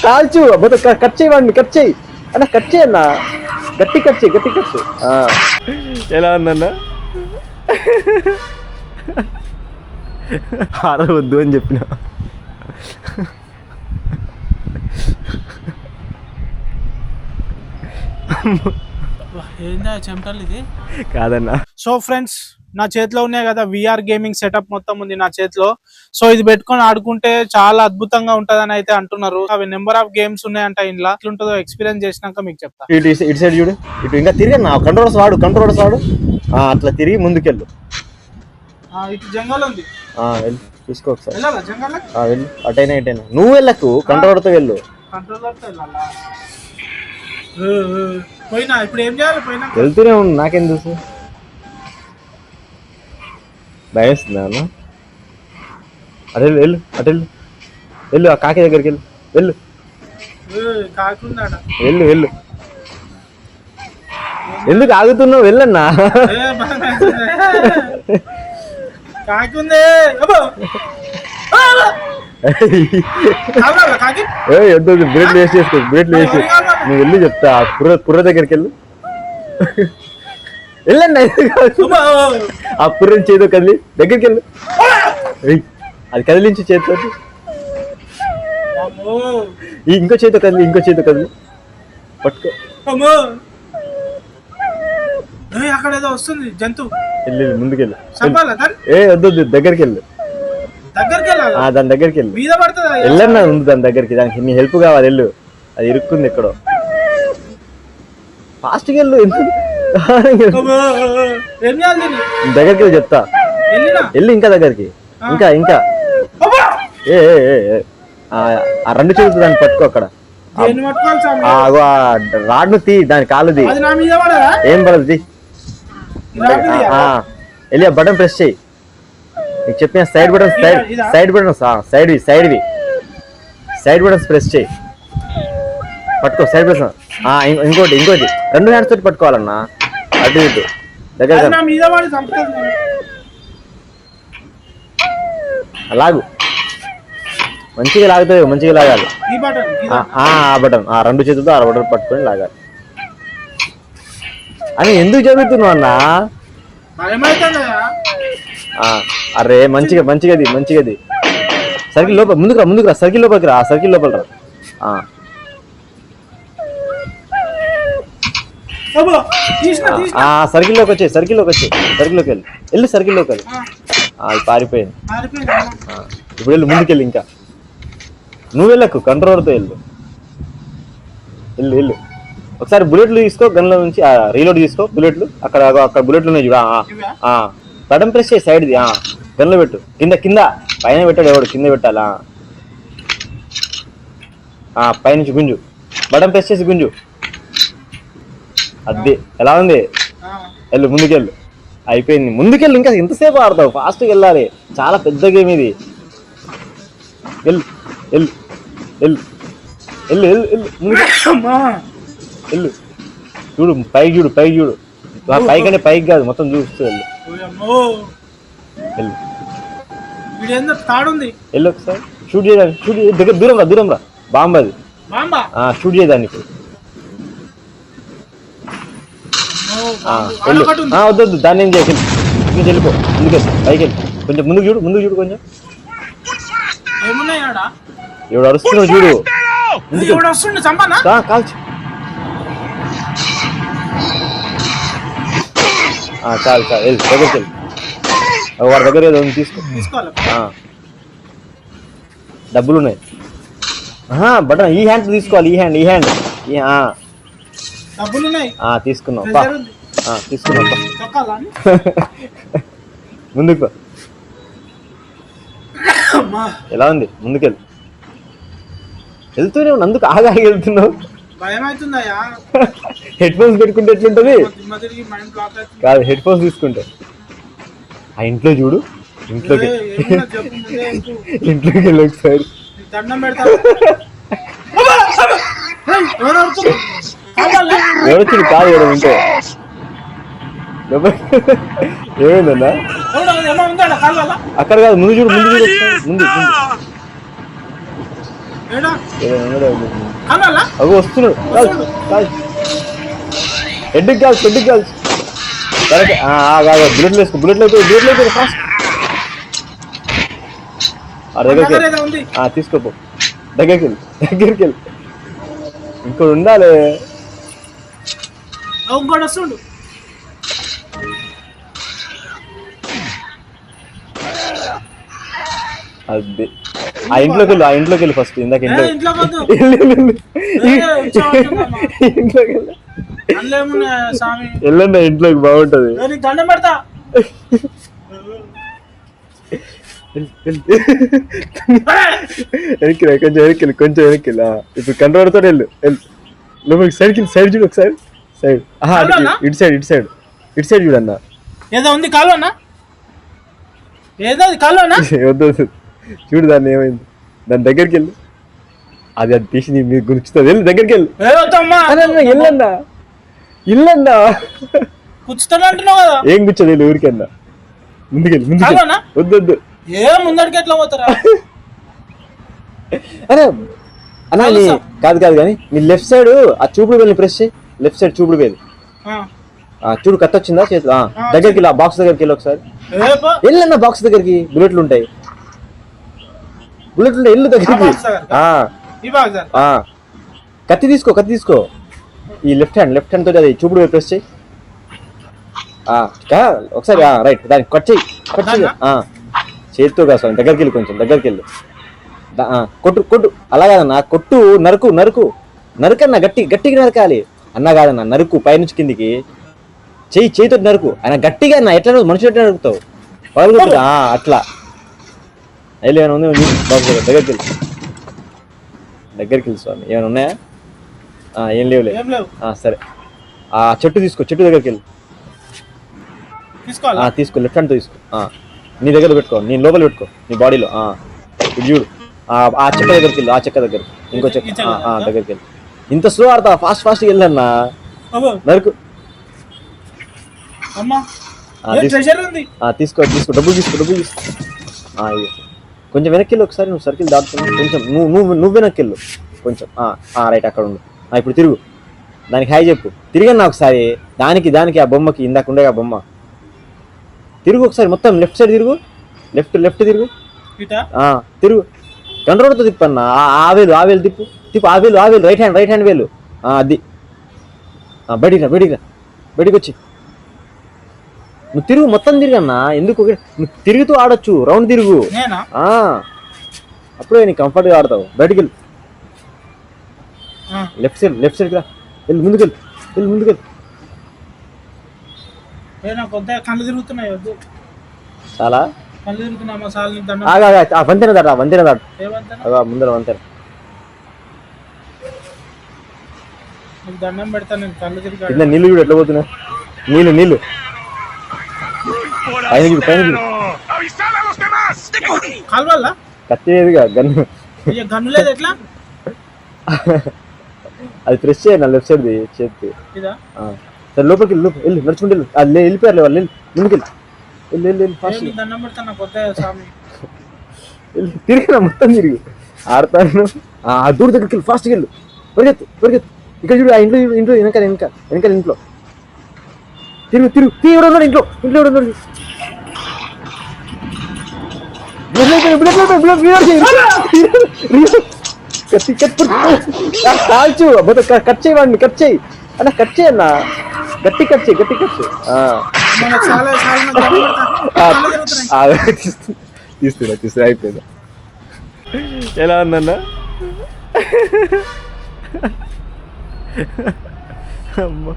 కాల్చు cut చేయవాడిని, cut చేయి అన్న, కట్ చేయన్నా, గట్టి కట్ చేయి, గట్టి కట్ చేయి. ఎలా ఉందన్న? ఆరవద్దు అని చెప్పిన. ఏందా చెమటలు ఇది కాదన్నా. సో ఫ్రెండ్స్, నా చేతిలో ఉన్నాయి కదా విఆర్ గేమింగ్ సెటప్ మొత్తం ఉంది నా చేతిలో. సో ఇది పెట్టుకొని ఆడుకుంటే చాలా అద్భుతంగా ఉంటదని అయితే అంటున్నారు. అవి నెంబర్ ఆఫ్ గేమ్స్ ఉన్నాయంట ఇంట్లో. ఎట్లుంటుందో ఎక్స్పీరియన్స్ చేసినాక మీకు చెప్తా. ఇటు సైడ్ చూడు, ఇటు ఇంకా తిరిగి కంట్రోలర్స్ వాడు. అట్లా తిరిగి ముందుకెళ్ళు. ఇటు జంగల్ ఉంది, వెళ్ళి చూసుకో ఒకసారి. వెళ్ళు, అటైనా ఇటైనా నువ్వు వెళ్ళకు, కంట్రోలర్తో వెళ్ళు. కంట్రోలర్తో వెళ్ళాలా? పోయినా ఇప్పుడు ఏం చేయాలి? పోయినా వెళ్తూనే ఉండు, నాకేం తెలుసు. భయం వేస్తుందా అన్న? వెళ్ళు ఆ కాకి దగ్గరికి వెళ్ళు. ఎందుకు ఆగుతున్నావు? వెళ్ళన్నా. బ్రేట్లు వేసి చేసుకో, బ్రేట్లు వేసి నువ్వు వెళ్ళి చెప్తా. పుర్ర దగ్గరికి వెళ్ళండి. ఆ పుర్రని చేతితో కదిలి దగ్గరికి వెళ్ళు. అది కదిలించి చేతితో, ఇంకో చేతితో కదిలి పట్టుకో. అక్కడ ఏదో వస్తుంది జంతువు. వెళ్ళి ముందుకెళ్ళు. వద్దు, దగ్గరికి వెళ్ళు. దాని దగ్గరికి వెళ్ళు. వెళ్ళన్నా ఉంది దాని దగ్గరికి. దానికి నీ హెల్ప్ కావాలి, వెళ్ళు. అది ఇరుక్కుంది ఎక్కడో. ఫాస్ట్గా వెళ్ళు. దగ్గరికి వెళ్ళి చెప్తా. వెళ్ళి ఇంకా దగ్గరికి, ఇంకా ఆ రెండు చేతులు దాన్ని పట్టుకో. అక్కడ రాడ్ను తీ, దాని కాలుది. ఏం పడదు, తీ. వెళ్ళి ఆ బటన్ ప్రెస్ చేయి. నీకు చెప్పిన సైడ్ బటన్స్ ప్రెస్ చేయి. పట్టుకో, సైడ్ బటన్స్. ఇంకోటి రెండు హ్యాండ్స్ తోటి పట్టుకోవాలన్నా. అటు ఇటు దగ్గర లాగు. మంచిగా లాగుతావు, మంచిగా లాగాలి. ఆ బటన్, రెండు చేతులతో ఆ బటన్ పట్టుకొని లాగాలి. అని ఎందుకు చదువుతున్నావు అన్నా? అరే మంచిగది. సర్కిల్ లోపల ముందుకు రా. సర్కిల్ లోపలికి రా. సర్కిల్ లోపల రా. సర్కిల్లోకి వచ్చి వెళ్ళు. సర్కిల్లోకి వెళ్ళి అది పారిపోయింది. ఇప్పుడు వెళ్ళు, ముందుకెళ్ళి. ఇంకా నువ్వు వెళ్ళకు, కంట్రోలర్తో వెళ్ళు. ఒకసారి బుల్లెట్లు తీసుకో, గన్లో నుంచి రీలోడ్ తీసుకో. బుల్లెట్లు అక్కడ బుల్లెట్లు ఉన్నాయి చూడ. బటన్ ప్రెస్ చేయి, సైడ్ది. గన్లో పెట్టు. కింద పైన పెట్టాడు ఎవడు, కింద పెట్టాలా? పైనుంచి గుంజు. బటన్ ప్రెస్ చేసి గుంజు. అది ఎలా ఉంది? వెళ్ళు, ముందుకెళ్ళు. అయిపోయింది, ముందుకెళ్ళు. ఇంకా ఎంతసేపు ఆడతావు? ఫాస్ట్గా వెళ్ళాలి. చాలా పెద్ద గేమ్ ఇది. వెళ్ళు. చూడు, పైకి చూడు. పైకనే పైకి కాదు, మొత్తం చూస్తూ వెళ్ళు. వెళ్ళు ఒకసారి. షూట్ చేయడానికి దూరం రా. బాంబు అది. షూట్ చేయదాన్ని ఇప్పుడు. వద్దు, దాన్ని ఏం చేయాలి? వెళ్ళిపో, ముందుకెళ్ళి పైకి వెళ్ళి. కొంచెం ముందుకు చూడు కొంచెం. ఎవడు అరుస్తున్నావు చూడు. కాల్చి. చాలు వెళ్ళి దగ్గరికి వెళ్ళి. వాడి దగ్గర ఏదో తీసుకో. డబ్బులు ఉన్నాయి. బటన్ ఈ హ్యాండ్ తీసుకోవాలి. ఈ హ్యాండ్ తీసుకున్నావు. ముందుకు. ఎలా ఉంది? ముందుకెళ్ళి. వెళ్తూనే ఉన్నా. అందుకు ఆగి వెళ్తున్నావు. హెడ్ ఫోన్స్ పెట్టుకుంటే ఎట్లుంటది? కాదు, హెడ్ ఫోన్స్ తీసుకుంటే. ఆ ఇంట్లో చూడు. ఇంట్లోకి వెళ్ళి ఒకసారి. ఎవరొచ్చింది? కాదు, ఎవరు ఉంటే ఏమైందన్నా? అక్కడ కాదు, ముందు చూడు, ముందు చూడు, ముందు అవి వస్తున్నాడు. హెడ్కి కాల్చు, హెడ్కి కాల్చు. బుల్లెట్లు వేసుకో, బుల్లెట్లు అయిపోయి, బుల్లెట్లు అయిపోయి ఫాస్ట్. దగ్గరికి తీసుకోపో, దగ్గరికి వెళ్ళి, దగ్గరికి వెళ్ళి. ఇంకోటి ఉండాలి. వస్తుండు. అది ఆ ఇంట్లోకి వెళ్ళు, ఆ ఇంట్లోకి వెళ్ళి ఫస్ట్. ఇందాక ఇంట్లోకి వెళ్ళండి, ఇంట్లోకి బాగుంటది. వెనక్కి కొంచెం వెనక్కి వెళ్ళి, కొంచెం వెనక్కి వెళ్ళి. ఇప్పుడు కంట్రోల్తో వెళ్ళు, లోపలికి సైడ్కి, సైడ్ చూడు ఒకసారి, సైడ్. ఇటు సైడ్, ఇటు సైడ్, ఇటు సైడ్ చూడన్నా. ఏదో ఉంది కాలువనా, ఏదో కాలువనా. వద్దు చూడు, దాన్ని ఏమైంది, దాని దగ్గరికి వెళ్ళి. అది అది తీసి మీకు గుర్చుతుంది. వెళ్ళి దగ్గరికి వెళ్ళి, వెళ్ళన్నా, ఇల్లన్నా. ఏం కూర్చోదు, వెళ్ళి ఊరికన్నా. ముందుకెళ్ళి, ముందుకు వద్దు వద్దు. ముందడికి ఎట్లా పోతారా? అరే అన్నా, కాదు కాదు కానీ నీ లెఫ్ట్ సైడ్ ఆ చూపుడు వెళ్ళి ప్రెస్ చేయి. లెఫ్ట్ సైడ్ చూపుడు వేలు చూడు, కత్తి వచ్చిందా చేతిలో? దగ్గరికి వెళ్ళి, ఆ బాక్స్ దగ్గరికి వెళ్ళి ఒకసారి వెళ్ళన్నా. బాక్స్ దగ్గరికి బుల్లెట్లు ఉంటాయి, బుల్లెట్లు ఉంటాయి, వెళ్ళు దగ్గరికి. కత్తి తీసుకో, కత్తి తీసుకో. ఈ లెఫ్ట్ హ్యాండ్ తోటి అది చూపుడు ప్రెస్ చేయి ఒకసారి. రైట్, దానికి కట్ చేయి, కట్ చేయి. చేతితో కాదు, దగ్గరికి వెళ్ళి, కొంచెం దగ్గరికి వెళ్ళు. కొట్టు, కొట్టు. అలా కాదన్నా, కొట్టు, నరుకు, నరుకు, నరుకన్నా. గట్టిగా నరకాలి అన్నా. కాదన్నా, నరుకు పైనుంచి కిందికి. చేయితో నరుకు. ఆయన గట్టిగా అన్న, ఎట్లా మనుషులు ఎట్లా నరుకుతావు? పగలుగుతుంది అట్లా. వెళ్ళి ఏమైనా ఉంది బాబు దగ్గరికి వెళ్ళి, దగ్గరికి వెళ్ళి స్వామి. ఏమైనా ఉన్నాయా? ఏం లేవులే. సరే, ఆ చెట్టు తీసుకో, చెట్టు దగ్గరికి వెళ్ళి తీసుకో. లెఫ్ట్ హ్యాండ్తో తీసుకో, నీ దగ్గర పెట్టుకో, నీ లోపల పెట్టుకో, నీ బాడీలో. ఇది చూడు, ఆ చెక్క దగ్గరికి వెళ్ళి, ఆ చెక్క దగ్గర, ఇంకో చెక్క దగ్గరికి వెళ్ళి. ఇంత స్లో ఆడతా, ఫాస్ట్ ఫాస్ట్గా వెళ్ళన్నా. నరుకు. తీసుకో, తీసుకో, డబ్బులు తీసుకో, డబ్బులు తీసుకో. కొంచెం వెనక్కి వెళ్ళి ఒకసారి, నువ్వు సర్కిల్ దాటుతుంది కొంచెం. నువ్వు వెనక్కి వెళ్ళు కొంచెం. రైట్, అక్కడ ఉండు. ఇప్పుడు తిరుగు, దానికి హాయ్ చెప్పు. తిరిగన్నా ఒకసారి, దానికి ఆ బొమ్మకి, ఇందాక ఉండే ఆ బొమ్మ. తిరుగు ఒకసారి, మొత్తం లెఫ్ట్ సైడ్ తిరుగు, లెఫ్ట్ తిరుగు, తిరుగు. కంట్రోల్తో తిప్పన్నా. ఆవేలు తిప్పు, ఆవేలు. రైట్ హ్యాండ్ వేలు. అది బయటికి వచ్చి నువ్వు తిరుగు, మొత్తం తిరిగన్నా. ఎందుకు నువ్వు తిరుగుతూ ఆడొచ్చు, రౌండ్ తిరుగు. అప్పుడే నీకు కంఫర్ట్గా ఆడతావు. బయటికి వెళ్ళి, లెఫ్ట్ సైడ్ రా, వెళ్ళి ముందుకెళ్ళి. కళ్ళు తిరుగుతున్నాయి, వద్దు. చాలా కళ్ళు తిరుగుతున్నా. వంతెన దాటు, ముందర వంతెన. దండం పెడతా నేను, కళ్ళు తిరిగి. కింద నీళ్ళు చూడు ఎట్లా పోతున్నా. నీళ్ళు పైన కాలువల్ల కత్తి లేదుగా, గన్ను లేదు. ఎట్లా అది ప్రెస్ చేయాలి, లెఫ్ట్ సైడ్ చేతి. సరే, లోపలికి వెళ్ళి నడుచుకుంటే అది వెళ్ళిపోయారు వాళ్ళు. ముందుకెళ్ళి, దండం పెడతా నాకు, కొత్త స్వామి. తిరిగినా, మొత్తం తిరిగి ఆడతాను. ఆ దూర దగ్గరికి వెళ్ళి, ఫాస్ట్గా వెళ్ళు, పరిగెత్తు. ఇక్కడ చూడు, ఆ ఇంట్లో వెనకాల ఇంట్లో తిరుగు. ఎవడున్నాడు ఇంట్లో? ఎవడున్నాడు? కాల్చు, కట్ చేయవాడిని, కట్ చేయి అన్న, కట్ చేయన్నా. గట్టి కట్ చేయి. తీస్తున్నా, అయిపోయిందా? ఎలా ఉందన్నా? అమ్మా,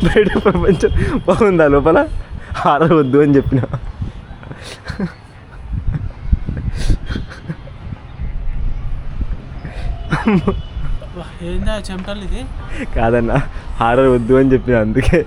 బయట ప్రపంచం బాగుందా? లోపల హారర్ వద్దు అని చెప్పిన. ఏందా చెమటలు ఇది? కాదన్నా, హారర్ వద్దు అని చెప్పిన, అందుకే.